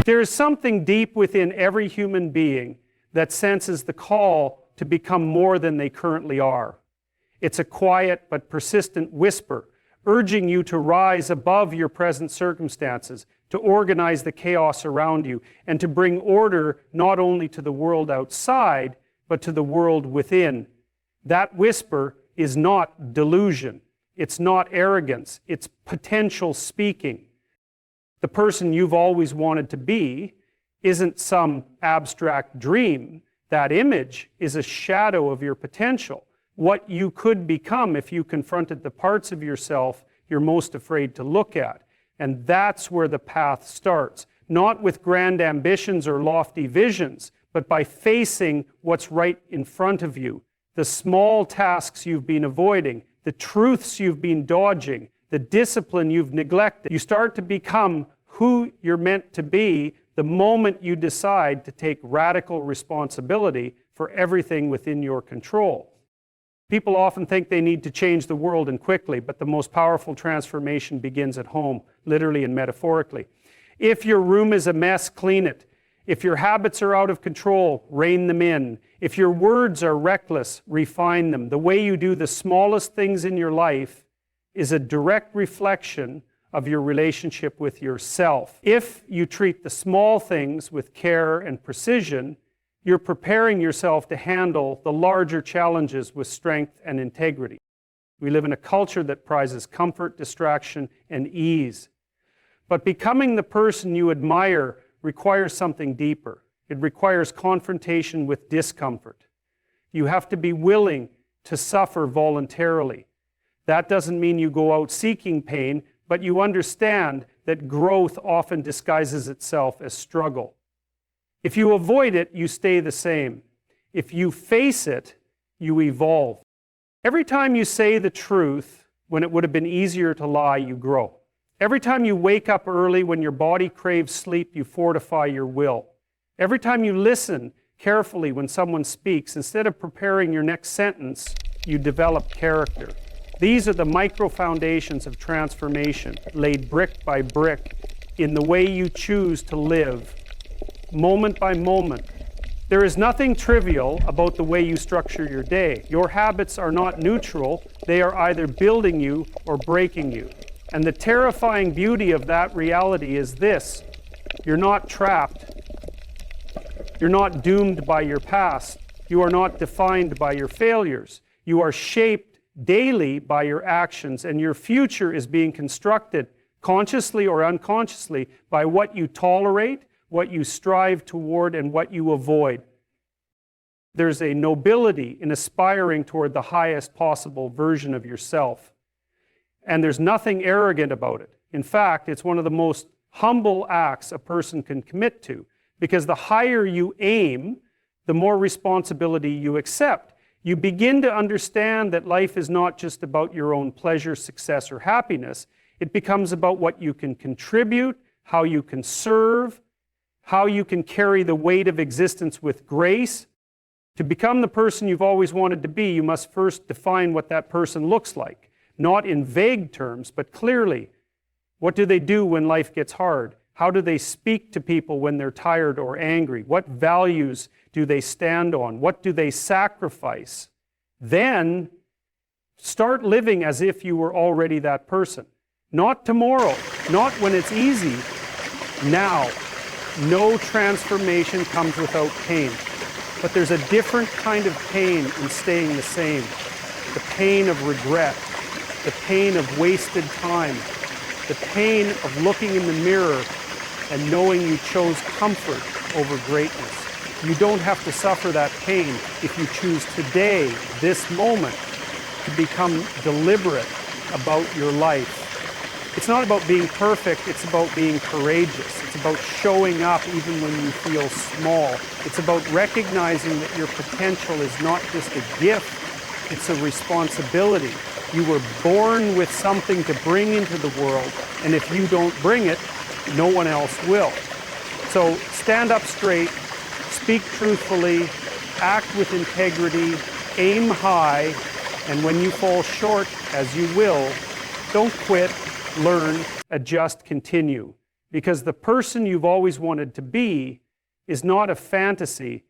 There is something deep within every human being that senses the call to become more than they currently are. It's a quiet but persistent whisper, urging you to rise above your present circumstances, to organize the chaos around you, and to bring order not only to the world outside, but to the world within. That whisper is not delusion. It's not arrogance. It's potential speaking. The person you've always wanted to be isn't some abstract dream. That image is a shadow of your potential, what you could become if you confronted the parts of yourself you're most afraid to look at. And that's where the path starts, not with grand ambitions or lofty visions, but by facing what's right in front of you, the small tasks you've been avoiding, the truths you've been dodging, the discipline you've neglected. You start to become who you're meant to be the moment you decide to take radical responsibility for everything within your control. People often think they need to change the world and quickly, but the most powerful transformation begins at home, literally and metaphorically. If your room is a mess, clean it. If your habits are out of control, rein them in. If your words are reckless, refine them. The way you do the smallest things in your life is a direct reflection of your relationship with yourself. If you treat the small things with care and precision, you're preparing yourself to handle the larger challenges with strength and integrity. We live in a culture that prizes comfort, distraction, and ease. But becoming the person you admire requires something deeper. It requires confrontation with discomfort. You have to be willing to suffer voluntarily. That doesn't mean you go out seeking pain, but you understand that growth often disguises itself as struggle. If you avoid it, you stay the same. If you face it, you evolve. Every time you say the truth when it would have been easier to lie, you grow. Every time you wake up early when your body craves sleep, you fortify your will. Every time you listen carefully when someone speaks, instead of preparing your next sentence, you develop character. These are the micro foundations of transformation, laid brick by brick in the way you choose to live, moment by moment. There is nothing trivial about the way you structure your day. Your habits are not neutral. They are either building you or breaking you. And the terrifying beauty of that reality is this: you're not trapped. You're not doomed by your past. You are not defined by your failures. You are shaped daily by your actions, and your future is being constructed consciously or unconsciously by what you tolerate, what you strive toward, and what you avoid. There's a nobility in aspiring toward the highest possible version of yourself. And there's nothing arrogant about it. In fact, it's one of the most humble acts a person can commit to, because the higher you aim, the more responsibility you accept. You begin to understand that life is not just about your own pleasure, success, or happiness. It becomes about what you can contribute, how you can serve, how you can carry the weight of existence with grace. To become the person you've always wanted to be, you must first define what that person looks like. Not in vague terms, but clearly. What do they do when life gets hard? How do they speak to people when they're tired or angry? What values do they stand on? What do they sacrifice? Then start living as if you were already that person. Not tomorrow, not when it's easy, now. No transformation comes without pain. But there's a different kind of pain in staying the same. The pain of regret, the pain of wasted time, the pain of looking in the mirror and knowing you chose comfort over greatness. You don't have to suffer that pain if you choose today, this moment, to become deliberate about your life. It's not about being perfect, it's about being courageous. It's about showing up even when you feel small. It's about recognizing that your potential is not just a gift, it's a responsibility. You were born with something to bring into the world, and if you don't bring it, no one else will. So stand up straight, speak truthfully, act with integrity, aim high, and when you fall short, as you will, don't quit, learn, adjust, continue. because the person you've always wanted to be is not a fantasy.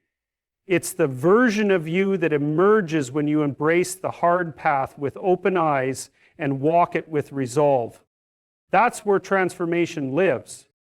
It's the version of you that emerges when you embrace the hard path with open eyes and walk it with resolve. That's where transformation lives.